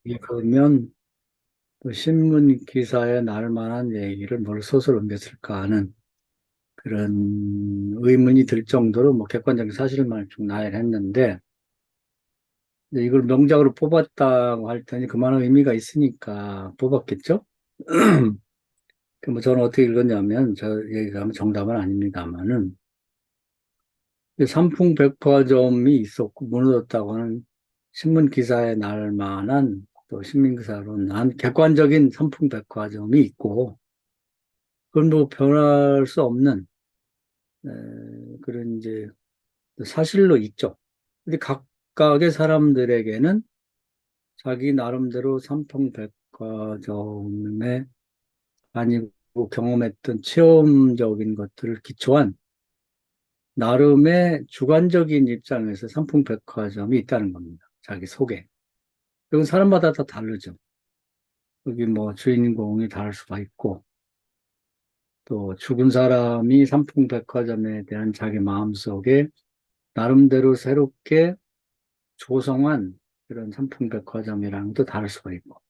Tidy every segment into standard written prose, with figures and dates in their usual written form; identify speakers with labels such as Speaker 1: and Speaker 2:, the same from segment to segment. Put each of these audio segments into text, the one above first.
Speaker 1: 그러면 또 신문 기사에 날 만한 얘기를 뭘 소설 옮겼을까 하는 그런 의문이 들 정도로 뭐 객관적인 사실만 쭉 나열했는데 이제 이걸 명작으로 뽑았다고 할 테니 그만한 의미가 있으니까 뽑았겠죠? 그뭐 저는 어떻게 읽었냐면 저 얘기가 정답은 아닙니다만은 삼풍백화점이 있었고 무너졌다고 하는 신문 기사에 날 만한 또 신문 기사로 난 객관적인 삼풍백화점이 있고 그건 뭐 변할 수 없는 그런 이제 사실로 있죠. 근데 각각의 사람들에게는 자기 나름대로 삼풍백화점에 아니고 경험했던 체험적인 것들을 기초한 나름의 주관적인 입장에서 삼풍백화점이 있다는 겁니다. 자기 속에. 이건 사람마다 다 다르죠. 여기 뭐 주인공이 다를 수가 있고, 또 죽은 사람이 삼풍백화점에 대한 자기 마음속에 나름대로 새롭게 조성한 그런 삼풍백화점이라는 것도 다를 수가 있고,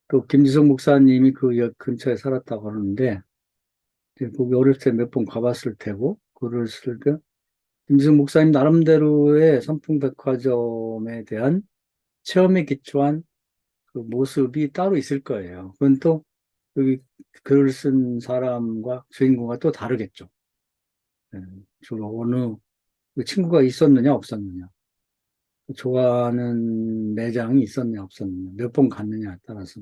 Speaker 1: 또 김지성 목사님이 그 역 근처에 살았다고 하는데, 이제 거기 어렸을 때 몇 번 가봤을 테고, 그랬을 때 김지성 목사님 나름대로의 삼풍백화점에 대한 체험에 기초한 그 모습이 따로 있을 거예요. 그건 또 여기 글을 쓴 사람과 주인공과 또 다르겠죠. 예, 주로 어느 그 친구가 있었느냐 없었느냐, 좋아하는 매장이 있었느냐 없었느냐, 몇 번 갔느냐에 따라서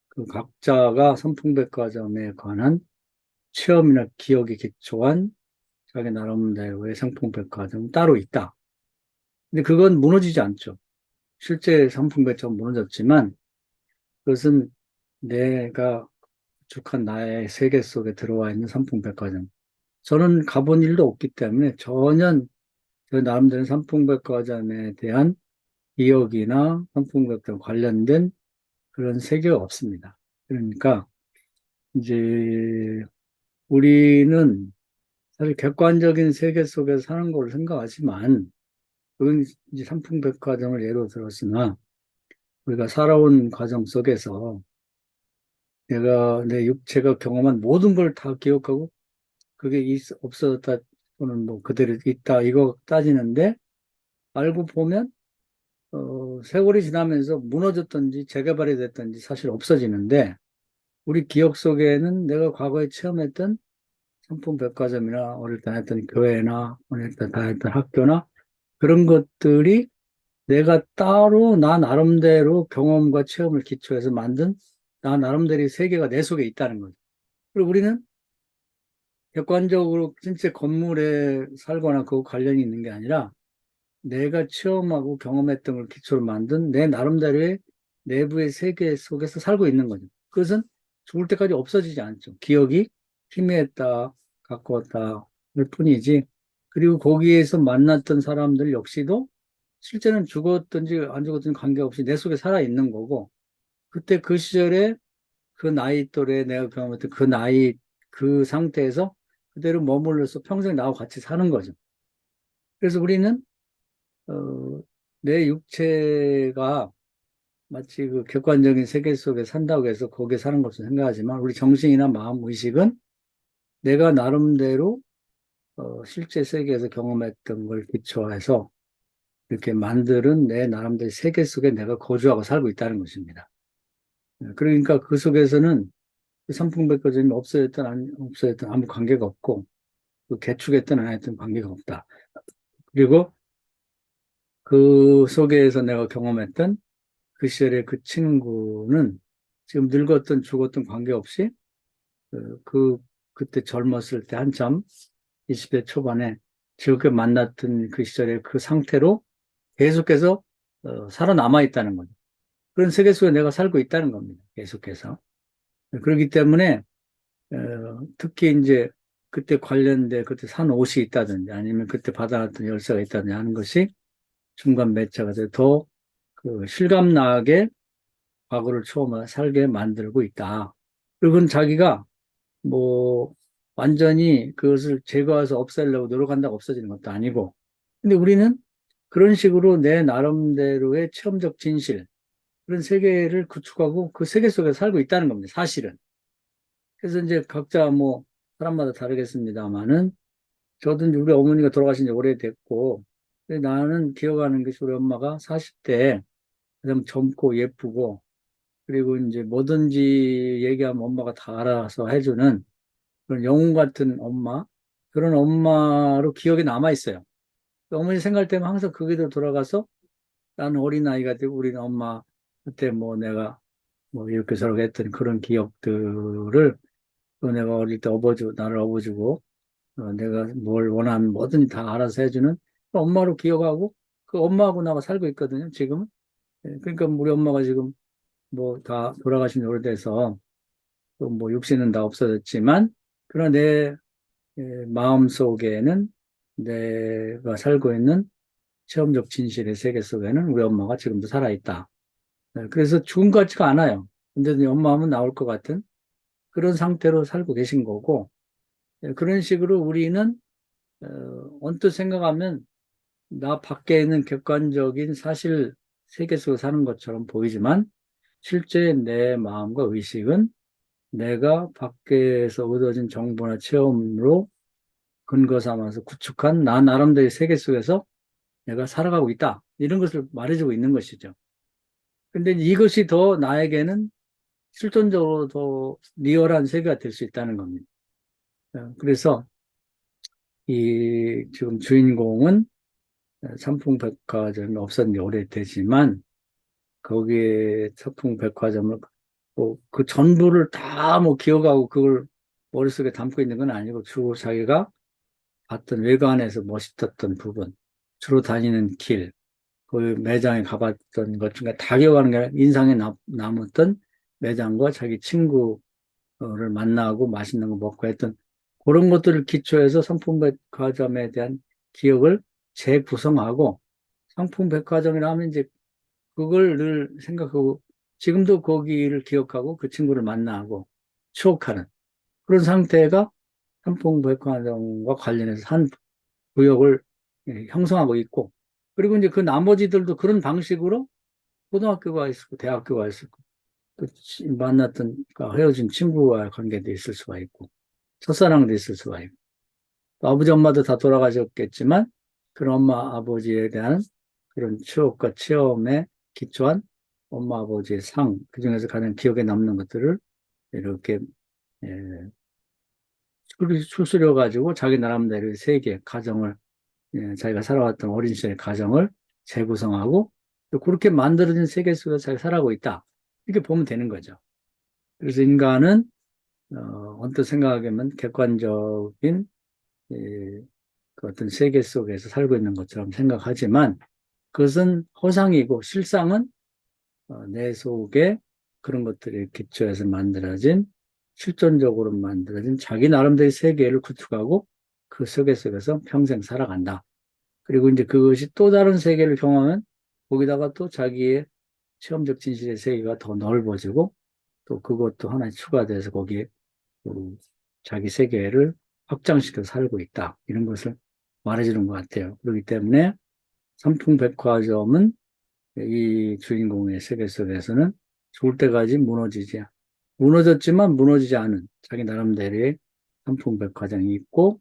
Speaker 1: 그 각자가 선풍백화점에 관한 체험이나 기억에 기초한 자기 나름대로의 상품백화점 따로 있다. 근데 그건 무너지지 않죠. 실제 상품백화점 무너졌지만 그것은 내가 축한 나의 세계 속에 들어와 있는 삼풍백화점. 저는 가본 일도 없기 때문에 전혀 저 나름대로 삼풍백화점에 대한 기억이나 삼풍백화점 관련된 그런 세계가 없습니다. 그러니까 이제 우리는 사실 객관적인 세계 속에서 사는 걸 생각하지만 그건 이제 삼풍백화점을 예로 들었으나 우리가 살아온 과정 속에서 내가 내 육체가 경험한 모든 걸 다 기억하고 그게 없어졌다 또는 뭐 그대로 있다 이거 따지는데 알고 보면 세월이 지나면서 무너졌든지 재개발이 됐든지 사실 없어지는데 우리 기억 속에는 내가 과거에 체험했던 상품 백화점이나 어릴 때 다녔던 교회나 어릴 때 다녔던 학교나 그런 것들이 내가 따로 나 나름대로 경험과 체험을 기초해서 만든 나 나름대로의 세계가 내 속에 있다는 거죠. 그리고 우리는 객관적으로 진짜 건물에 살거나 그거 관련이 있는 게 아니라 내가 체험하고 경험했던 걸 기초로 만든 내 나름대로의 내부의 세계 속에서 살고 있는 거죠. 그것은 죽을 때까지 없어지지 않죠. 기억이 희미했다, 가까웠다, 일 뿐이지. 그리고 거기에서 만났던 사람들 역시도 실제는 죽었든지 안 죽었든지 관계없이 내 속에 살아있는 거고, 그때 그 시절에 그 나이 또래 내가 경험했던 그 나이, 그 상태에서 그대로 머물러서 평생 나하고 같이 사는 거죠. 그래서 우리는 어, 내 육체가 마치 그 객관적인 세계 속에 산다고 해서 거기에 사는 것으로 생각하지만 우리 정신이나 마음, 의식은 내가 나름대로 실제 세계에서 경험했던 걸 기초해서 이렇게 만드는 내 나름대로 세계 속에 내가 거주하고 살고 있다는 것입니다. 그러니까 그 속에서는 그 삼풍백화점이 없어졌든 안 없어졌든 아무 관계가 없고 그 개축했든 안 했든 관계가 없다. 그리고 그 속에서 내가 경험했던 그 시절에 그 친구는 지금 늙었든 죽었든 관계없이 그때 젊었을 때 한참 20대 초반에 즐겁게 만났던 그 시절의 그 상태로 계속해서 살아남아 있다는 거죠. 그런 세계 속에 내가 살고 있다는 겁니다. 계속해서. 그렇기 때문에 특히 이제 그때 관련된 그때 산 옷이 있다든지 아니면 그때 받아놨던 열쇠가 있다든지 하는 것이 중간 매체가 돼서 더그 실감나게 과거를 처음 살게 만들고 있다. 그리고 자기가 뭐 완전히 그것을 제거해서 없애려고 노력한다고 없어지는 것도 아니고. 근데 우리는 그런 식으로 내 나름대로의 체험적 진실, 그런 세계를 구축하고 그 세계 속에 살고 있다는 겁니다. 사실은. 그래서 이제 각자 뭐 사람마다 다르겠습니다만은 저도 이제 우리 어머니가 돌아가신 지 오래됐고 근데 나는 기억하는 것이 우리 엄마가 40대에 가장 젊고 예쁘고 그리고 이제 뭐든지 얘기하면 엄마가 다 알아서 해주는 그런 영웅 같은 엄마 그런 엄마로 기억에 남아 있어요. 어머니 생각할 때면 항상 그 길로 돌아가서 나는 어린아이가 되고 우리 엄마 그때 뭐 내가 뭐 이렇게 저렇게 했던 그런 기억들을 또 내가 어릴 때 나를 업어주고 내가 뭘 원하면 뭐든지 다 알아서 해주는 그 엄마로 기억하고 그 엄마하고 나가 살고 있거든요, 지금은. 예, 그러니까 우리 엄마가 지금 뭐 다 돌아가신 지 오래돼서 또 뭐 육신은 다 없어졌지만 그러나 내 마음 속에는 내가 살고 있는 체험적 진실의 세계 속에는 우리 엄마가 지금도 살아있다. 네, 그래서 죽은 것 같지가 않아요. 근데 엄마 하면 나올 것 같은 그런 상태로 살고 계신 거고, 그런 식으로 우리는, 언뜻 생각하면 나 밖에 있는 객관적인 사실 세계 속에 사는 것처럼 보이지만, 실제 내 마음과 의식은 내가 밖에서 얻어진 정보나 체험으로 근거 삼아서 구축한 나 나름대로의 세계 속에서 내가 살아가고 있다. 이런 것을 말해주고 있는 것이죠. 근데 이것이 더 나에게는 실존적으로 더 리얼한 세계가 될 수 있다는 겁니다. 그래서 이 지금 주인공은 삼풍백화점이 없었는 지 오래되지만 거기에 삼풍백화점을 뭐그 전부를 다 뭐 기억하고 그걸 머릿속에 담고 있는 건 아니고 주로 자기가 봤던 외관에서 멋있었던 부분, 주로 다니는 길, 그 매장에 가봤던 것 중에 다 기억하는 게 아니라 인상에 남았던 매장과 자기 친구 를 만나고 맛있는 거 먹고 했던 그런 것들을 기초해서 상품백화점에 대한 기억을 재구성하고 상품백화점이라 하면 이제 그걸 늘 생각하고 지금도 거기를 기억하고 그 친구를 만나고 추억하는 그런 상태가 상품백화점과 관련해서 한 구역을 형성하고 있고 그리고 이제 그 나머지들도 그런 방식으로 고등학교가 있었고 대학교가 있었고 또 만났던 헤어진 친구와의 관계도 있을 수가 있고 첫사랑도 있을 수가 있고 또 아버지 엄마도 다 돌아가셨겠지만 그런 엄마 아버지에 대한 그런 추억과 체험에 기초한 엄마 아버지의 상 그중에서 가장 기억에 남는 것들을 이렇게 예, 추스려 가지고 자기 나름대로의 세계 가정을 자기가 살아왔던 어린 시절의 가정을 재구성하고 또 그렇게 만들어진 세계 속에서 잘 살아가고 있다 이렇게 보면 되는 거죠. 그래서 인간은 언뜻 생각하면 객관적인 그 어떤 세계 속에서 살고 있는 것처럼 생각하지만 그것은 허상이고 실상은 내 속에 그런 것들이 기초해서 만들어진 실존적으로 만들어진 자기 나름대로의 세계를 구축하고 그 세계 속에서 평생 살아간다. 그리고 이제 그것이 또 다른 세계를 경험하면 거기다가 또 자기의 체험적 진실의 세계가 더 넓어지고 또 그것도 하나의 추가돼서 거기에 자기 세계를 확장시켜 살고 있다. 이런 것을 말해주는 것 같아요. 그렇기 때문에 삼풍백화점은 이 주인공의 세계 속에서는 죽을 때까지 무너졌지만 무너지지 않은 자기 나름대로의 삼풍백화점이 있고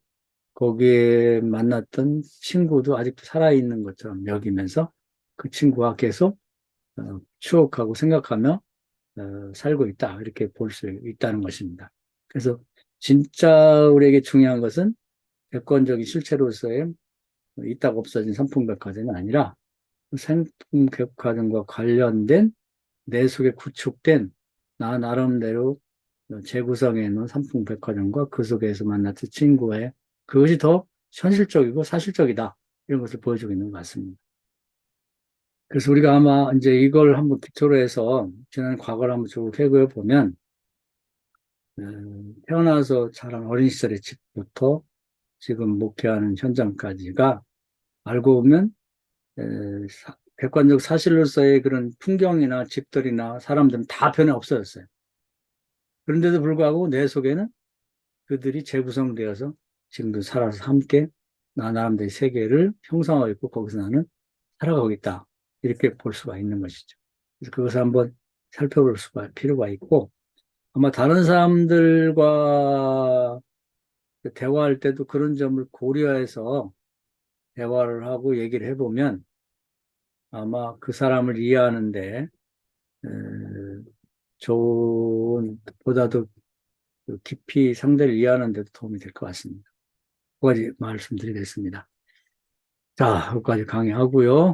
Speaker 1: 거기에 만났던 친구도 아직도 살아있는 것처럼 여기면서 그 친구와 계속 추억하고 생각하며 살고 있다. 이렇게 볼 수 있다는 것입니다. 그래서 진짜 우리에게 중요한 것은 객관적인 실체로서의 있다가 없어진 상품백화점이 아니라 상품백화점과 관련된 내 속에 구축된 나 나름대로 재구성해 놓은 상품백화점과 그 속에서 만났던 친구의 그것이 더 현실적이고 사실적이다. 이런 것을 보여주고 있는 것 같습니다. 그래서 우리가 아마 이제 이걸 한번 기초로 해서 지난 과거를 한번 쭉 해고해 보면 태어나서 자란 어린 시절의 집부터 지금 목회하는 현장까지가 알고 보면 객관적 사실로서의 그런 풍경이나 집들이나 사람들은 다 변해 없어졌어요. 그런데도 불구하고 내 속에는 그들이 재구성되어서 지금도 살아서 함께 나 나름대로의 세계를 형성하고 있고 거기서 나는 살아가고 있다. 이렇게 볼 수가 있는 것이죠. 그래서 그것을 한번 살펴볼 필요가 있고, 아마 다른 사람들과 대화할 때도 그런 점을 고려해서 대화를 하고 얘기를 해보면 아마 그 사람을 이해하는데 에, 좋은, 보다도 깊이 상대를 이해하는 데도 도움이 될 것 같습니다. 두 가지 말씀드리겠습니다. 자, 여기까지 강의하고요.